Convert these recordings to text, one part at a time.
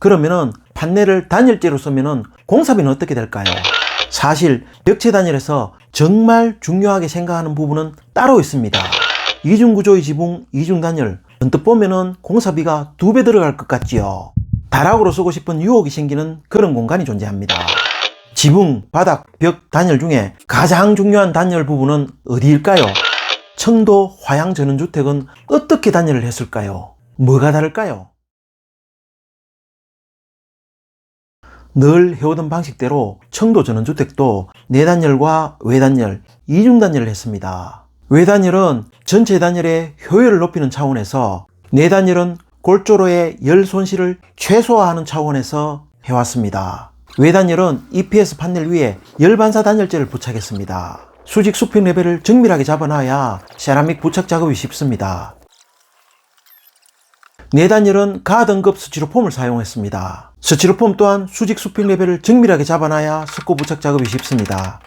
그러면은 판넬을 단열재로 쓰면은 공사비는 어떻게 될까요? 사실 벽체 단열에서 정말 중요하게 생각하는 부분은 따로 있습니다. 이중구조의 지붕, 이중단열, 언뜻 보면은 공사비가 2배 들어갈 것 같지요. 다락으로 쓰고 싶은 유혹이 생기는 그런 공간이 존재합니다. 지붕, 바닥, 벽 단열 중에 가장 중요한 단열 부분은 어디일까요? 청도 화양 전원주택은 어떻게 단열을 했을까요? 뭐가 다를까요? 늘 해오던 방식대로 청도 전원주택도 내단열과 외단열, 이중단열을 했습니다. 외단열은 전체 단열의 효율을 높이는 차원에서, 내단열은 골조로의 열 손실을 최소화하는 차원에서 해왔습니다. 외단열은 EPS 판넬 위에 열반사 단열재를 부착했습니다. 수직 수평 레벨을 정밀하게 잡아놔야 세라믹 부착 작업이 쉽습니다. 내단열은 가등급 스티로폼을 사용했습니다. 스티로폼 또한 수직 수평 레벨을 정밀하게 잡아놔야 석고 부착 작업이 쉽습니다.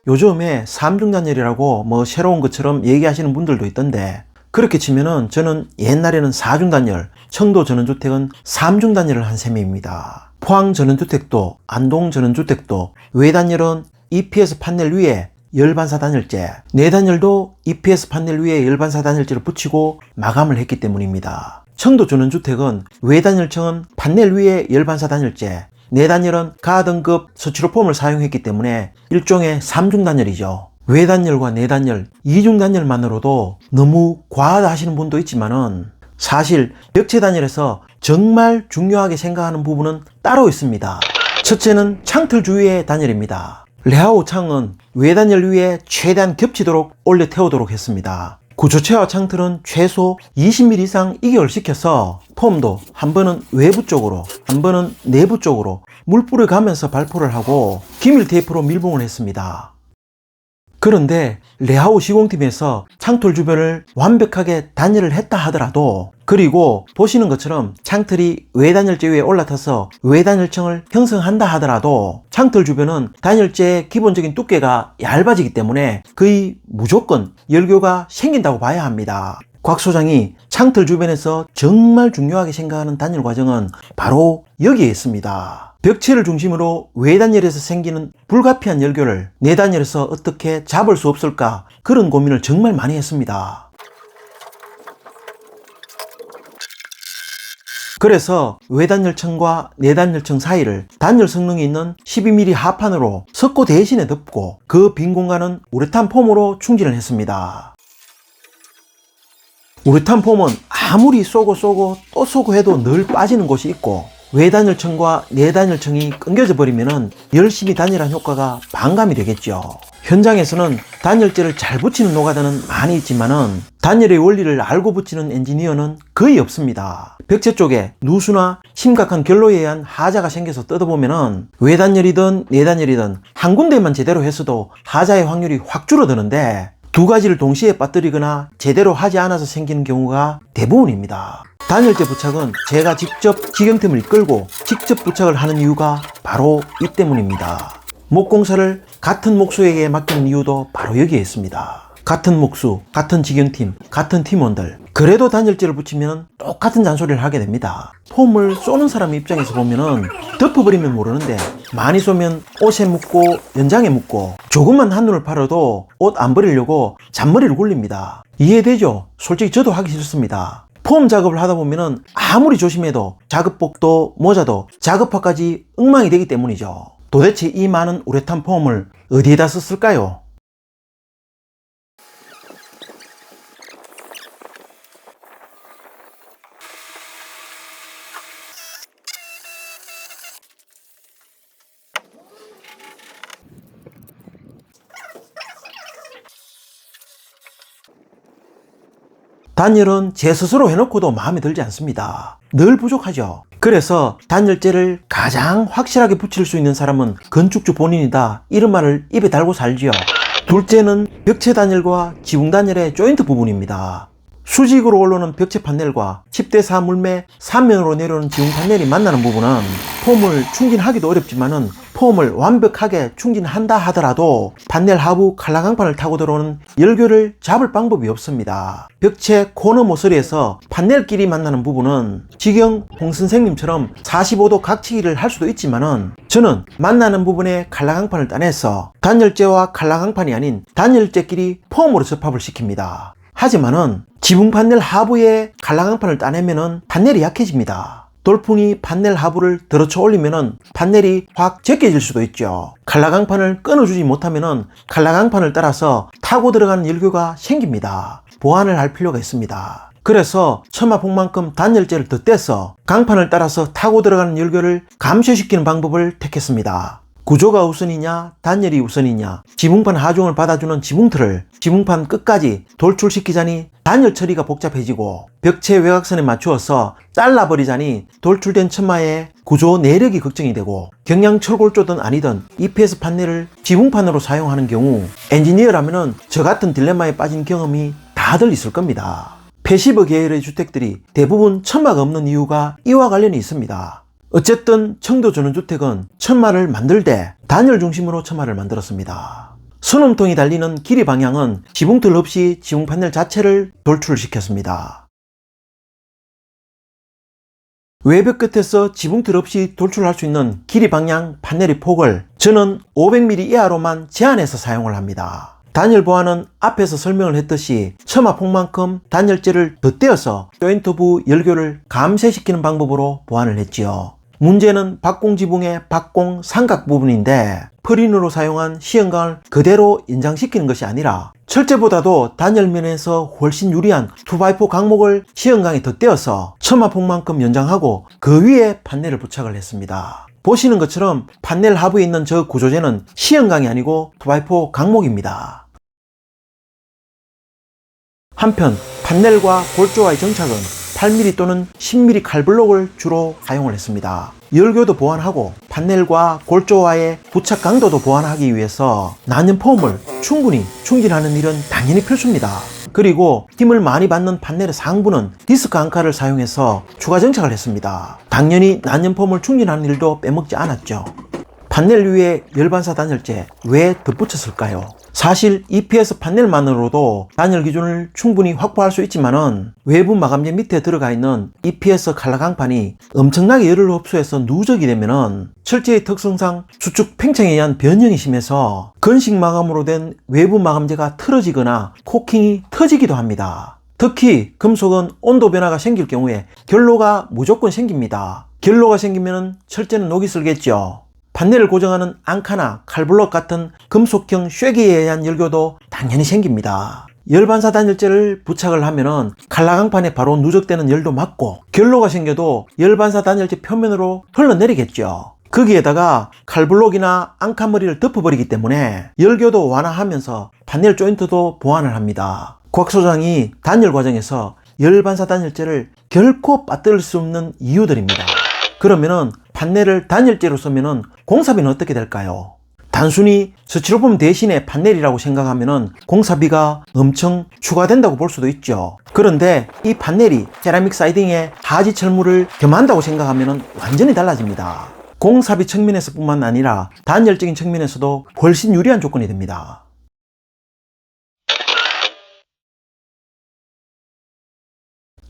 요즘에 3중 단열이라고 새로운 것처럼 얘기하시는 분들도 있던데, 그렇게 치면은 저는 옛날에는 4중 단열, 청도 전원주택은 3중 단열을 한 셈입니다. 포항 전원주택도, 안동 전원주택도 외단열은 EPS 판넬 위에 열반사 단열재, 내단열도 EPS 판넬 위에 열반사 단열재를 붙이고 마감을 했기 때문입니다. 청도 전원주택은 외단열층은 판넬 위에 열반사 단열재, 내단열은 가등급 스티로폼을 사용했기 때문에 일종의 3중 단열이죠. 외단열과 내단열, 이중 단열만으로도 너무 과하다 하시는 분도 있지만은 사실 벽체 단열에서 정말 중요하게 생각하는 부분은 따로 있습니다. 첫째는 창틀 주위의 단열입니다. 레아웃 창은 외단열 위에 최대한 겹치도록 올려 태우도록 했습니다. 구조체와 창틀은 최소 20mm 이상 이결을 시켜서 폼도 한 번은 외부 쪽으로, 한 번은 내부 쪽으로 물불을 가면서 발포를 하고 기밀 테이프로 밀봉을 했습니다. 그런데 레아웃 시공팀에서 창틀 주변을 완벽하게 단열을 했다 하더라도, 그리고 보시는 것처럼 창틀이 외단열재 위에 올라타서 외단열층을 형성한다 하더라도 창틀 주변은 단열재의 기본적인 두께가 얇아지기 때문에 거의 무조건 열교가 생긴다고 봐야 합니다. 곽 소장이 창틀 주변에서 정말 중요하게 생각하는 단열 과정은 바로 여기에 있습니다. 벽체를 중심으로 외단열에서 생기는 불가피한 열교를 내단열에서 어떻게 잡을 수 없을까, 그런 고민을 정말 많이 했습니다. 그래서 외단열층과 내단열층 사이를 단열 성능이 있는 12mm 하판으로 석고 대신에 덮고 그 빈 공간은 우레탄 폼으로 충진을 했습니다. 우레탄 폼은 아무리 쏘고 또 쏘고 해도 늘 빠지는 곳이 있고, 외단열층과 내단열층이 끊겨져 버리면은 열심히 단열한 효과가 반감이 되겠죠. 현장에서는 단열재를 잘 붙이는 노가다는 많이 있지만은 단열의 원리를 알고 붙이는 엔지니어는 거의 없습니다. 벽체 쪽에 누수나 심각한 결로에 의한 하자가 생겨서 뜯어보면은 외단열이든 내단열이든 한 군데만 제대로 했어도 하자의 확률이 확 줄어드는데, 두 가지를 동시에 빠뜨리거나 제대로 하지 않아서 생기는 경우가 대부분입니다. 단열재 부착은 제가 직접 직영팀을 이끌고 직접 부착을 하는 이유가 바로 이 때문입니다. 목공사를 같은 목수에게 맡기는 이유도 바로 여기에 있습니다. 같은 목수, 같은 직영팀, 같은 팀원들, 그래도 단열재를 붙이면 똑같은 잔소리를 하게 됩니다. 폼을 쏘는 사람 입장에서 보면은 덮어버리면 모르는데, 많이 쏘면 옷에 묻고 연장에 묻고, 조금만 한눈을 팔아도 옷 안 버리려고 잔머리를 굴립니다. 이해되죠? 솔직히 저도 하기 싫습니다. 폼 작업을 하다 보면은 아무리 조심해도 작업복도 모자도 작업화까지 엉망이 되기 때문이죠. 도대체 이 많은 우레탄 폼을 어디에다 썼을까요? 단열은 제 스스로 해놓고도 마음에 들지 않습니다. 늘 부족하죠. 그래서 단열재를 가장 확실하게 붙일 수 있는 사람은 건축주 본인이다, 이런 말을 입에 달고 살지요. 둘째는 벽체 단열과 지붕 단열의 조인트 부분입니다. 수직으로 올라오는 벽체 판넬과 10대4 물매 3면으로 내려오는 지붕 판넬이 만나는 부분은 폼을 충진하기도 어렵지만은 폼을 완벽하게 충진한다 하더라도 판넬 하부 칼라강판을 타고 들어오는 열교를 잡을 방법이 없습니다. 벽체 코너 모서리에서 판넬끼리 만나는 부분은 지경 홍 선생님처럼 45도 각치기를 할 수도 있지만은 저는 만나는 부분에 칼라강판을 따내서 단열재와 칼라강판이 아닌 단열재끼리 폼으로 접합을 시킵니다. 하지만은 지붕 판넬 하부에 칼라강판을 따내면은 판넬이 약해집니다. 돌풍이 판넬 하부를 들어쳐 올리면은 판넬이 확 제껴질 수도 있죠. 칼라강판을 끊어주지 못하면은 칼라강판을 따라서 타고 들어가는 열교가 생깁니다. 보완을 할 필요가 있습니다. 그래서 처마폭만큼 단열재를 덧대서 강판을 따라서 타고 들어가는 열교를 감소시키는 방법을 택했습니다. 구조가 우선이냐 단열이 우선이냐, 지붕판 하중을 받아주는 지붕틀을 지붕판 끝까지 돌출시키자니 단열 처리가 복잡해지고, 벽체 외곽선에 맞추어서 잘라버리자니 돌출된 처마의 구조 내력이 걱정이 되고, 경량철골조든 아니든 EPS 판넬을 지붕판으로 사용하는 경우 엔지니어라면은 저 같은 딜레마에 빠진 경험이 다들 있을 겁니다. 패시브 계열의 주택들이 대부분 천마가 없는 이유가 이와 관련이 있습니다. 어쨌든 청도 전원주택은 천마를 만들 때 단열 중심으로 천마를 만들었습니다. 선음통이 달리는 길이 방향은 지붕틀 없이 지붕 판넬 자체를 돌출시켰습니다. 외벽 끝에서 지붕틀 없이 돌출할 수 있는 길이 방향 판넬의 폭을 저는 500mm 이하로만 제한해서 사용을 합니다. 단열 보완은 앞에서 설명을 했듯이 처마폭만큼 단열재를 덧대어서 조인트부 열교를 감쇄시키는 방법으로 보완을 했지요. 문제는 박공 지붕의 박공 삼각 부분인데, 프린으로 사용한 시연강을 그대로 연장시키는 것이 아니라 철제보다도 단열면에서 훨씬 유리한 2x4 강목을 시연강에 덧대어서 처마폭만큼 연장하고 그 위에 판넬을 부착을 했습니다. 보시는 것처럼 판넬 하부에 있는 저 구조재는 시연강이 아니고 2x4 강목입니다. 한편 판넬과 골조와의 정착은 8mm 또는 10mm 칼블록을 주로 사용을 했습니다. 열교도 보완하고 판넬과 골조와의 부착 강도도 보완하기 위해서 난연폼을 충분히 충진하는 일은 당연히 필수입니다. 그리고 힘을 많이 받는 판넬의 상부는 디스크 앙카를 사용해서 추가 정착을 했습니다. 당연히 난연폼을 충진하는 일도 빼먹지 않았죠. 판넬 위에 열반사 단열재 왜 덧붙였을까요? 사실 EPS 판넬만으로도 단열 기준을 충분히 확보할 수 있지만은 외부 마감재 밑에 들어가 있는 EPS 칼라강판이 엄청나게 열을 흡수해서 누적이 되면은 철제의 특성상 수축 팽창에 의한 변형이 심해서 건식 마감으로 된 외부 마감재가 틀어지거나 코킹이 터지기도 합니다. 특히 금속은 온도 변화가 생길 경우에 결로가 무조건 생깁니다. 결로가 생기면 철제는 녹이 슬겠죠. 판넬을 고정하는 앙카나 칼블록 같은 금속형 쉐기에 의한 열교도 당연히 생깁니다. 열반사 단열재를 부착을 하면은 칼라강판에 바로 누적되는 열도 막고, 결로가 생겨도 열반사 단열재 표면으로 흘러내리겠죠. 거기에다가 칼블록이나 앙카머리를 덮어버리기 때문에 열교도 완화하면서 판넬 조인트도 보완을 합니다. 곽 소장이 단열 과정에서 열반사 단열재를 결코 빠뜨릴 수 없는 이유들입니다. 그러면은 판넬을 단열재로 쓰면은 공사비는 어떻게 될까요? 단순히 스티로폼 대신에 판넬이라고 생각하면은 공사비가 엄청 추가된다고 볼 수도 있죠. 그런데 이 판넬이 세라믹 사이딩에 하지 철물을 겸한다고 생각하면은 완전히 달라집니다. 공사비 측면에서 뿐만 아니라 단열적인 측면에서도 훨씬 유리한 조건이 됩니다.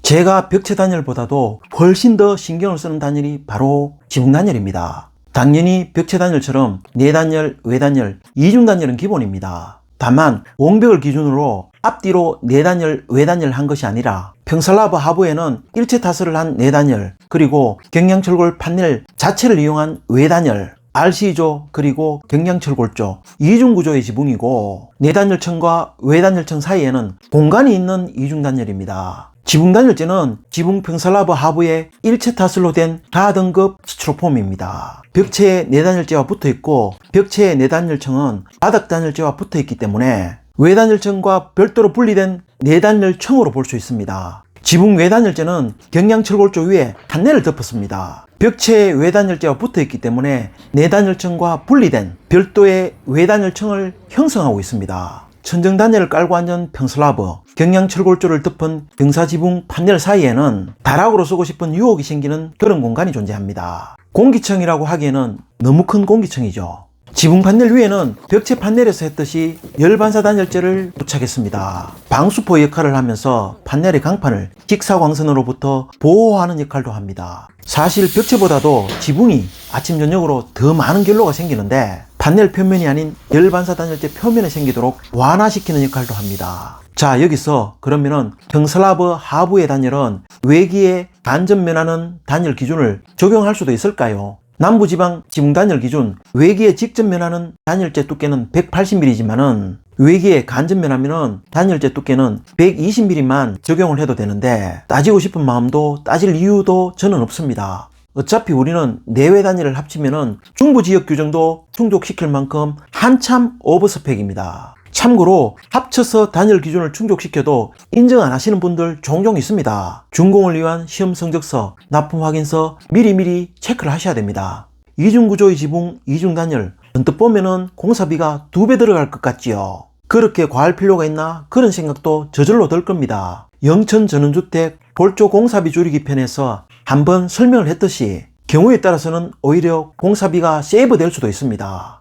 제가 벽체 단열보다도 훨씬 더 신경을 쓰는 단열이 바로 지붕 단열입니다. 당연히 벽체 단열처럼 내단열, 외단열, 이중 단열은 기본입니다. 다만 원벽을 기준으로 앞뒤로 내단열, 외단열 한 것이 아니라 평슬라브 하부에는 일체 타설을 한 내단열, 그리고 경량철골 판넬 자체를 이용한 외단열, RC조 그리고 경량철골조 이중구조의 지붕이고, 내단열층과 외단열층 사이에는 공간이 있는 이중단열입니다. 지붕 단열재는 지붕 평슬라브 하부에 일체 타설로 된 다등급 스티로폼입니다. 벽체에 내단열재와 붙어있고 벽체의 내단열층은 바닥 단열재와 붙어있기 때문에 외단열층과 별도로 분리된 내단열층으로 볼 수 있습니다. 지붕 외단열재는 경량철골조 위에 판넬을 덮었습니다. 벽체에 외단열재와 붙어있기 때문에 내단열층과 분리된 별도의 외단열층을 형성하고 있습니다. 천정단열을 깔고 앉은 평슬라브, 경량철골조를 덮은 경사지붕 판넬 사이에는 다락으로 쓰고 싶은 유혹이 생기는 그런 공간이 존재합니다. 공기청이라고 하기에는 너무 큰 공기청이죠. 지붕 판넬 위에는 벽체 판넬에서 했듯이 열반사 단열재를 부착했습니다. 방수포 역할을 하면서 판넬의 강판을 직사광선으로부터 보호하는 역할도 합니다. 사실 벽체보다도 지붕이 아침 저녁으로 더 많은 결로가 생기는데 판넬 표면이 아닌 열반사 단열재 표면에 생기도록 완화시키는 역할도 합니다. 자, 여기서 그러면은 평슬라브 하부의 단열은 외기에 간접면하는 단열 기준을 적용할 수도 있을까요? 남부지방 지붕 단열 기준 외기에 직접 면하는 단열재 두께는 180mm지만은 외기에 간접 면하면은 단열재 두께는 120mm만 적용을 해도 되는데 따지고 싶은 마음도 따질 이유도 저는 없습니다. 어차피 우리는 내외 단열을 합치면은 중부 지역 규정도 충족시킬 만큼 한참 오버스펙입니다. 참고로 합쳐서 단열 기준을 충족시켜도 인정 안 하시는 분들 종종 있습니다. 준공을 위한 시험 성적서, 납품 확인서 미리미리 체크를 하셔야 됩니다. 이중구조의 지붕, 이중단열 언뜻 보면은 공사비가 2배 들어갈 것 같지요. 그렇게 과할 필요가 있나? 그런 생각도 저절로 들 겁니다. 영천 전원주택 볼조 공사비 줄이기 편에서 한번 설명을 했듯이 경우에 따라서는 오히려 공사비가 세이브 될 수도 있습니다.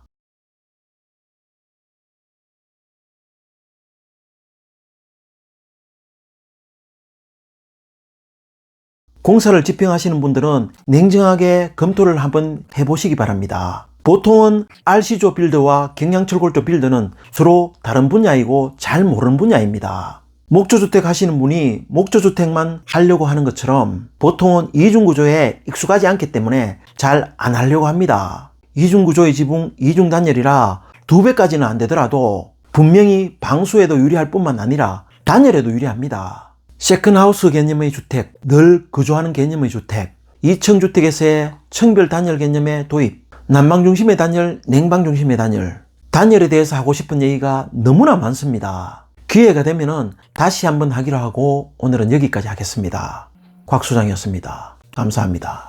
공사를 집행하시는 분들은 냉정하게 검토를 한번 해보시기 바랍니다. 보통은 RC조 빌더와 경량철골조 빌더는 서로 다른 분야이고 잘 모르는 분야입니다. 목조주택 하시는 분이 목조주택만 하려고 하는 것처럼 보통은 이중구조에 익숙하지 않기 때문에 잘 안 하려고 합니다. 이중구조의 지붕, 이중단열이라 2배까지는 안 되더라도 분명히 방수에도 유리할 뿐만 아니라 단열에도 유리합니다. 세컨하우스 개념의 주택, 늘 거주하는 개념의 주택, 2층 주택에서의 층별 단열 개념의 도입, 난방 중심의 단열, 냉방 중심의 단열, 단열에 대해서 하고 싶은 얘기가 너무나 많습니다. 기회가 되면은 다시 한번 하기로 하고 오늘은 여기까지 하겠습니다. 곽 소장이었습니다. 감사합니다.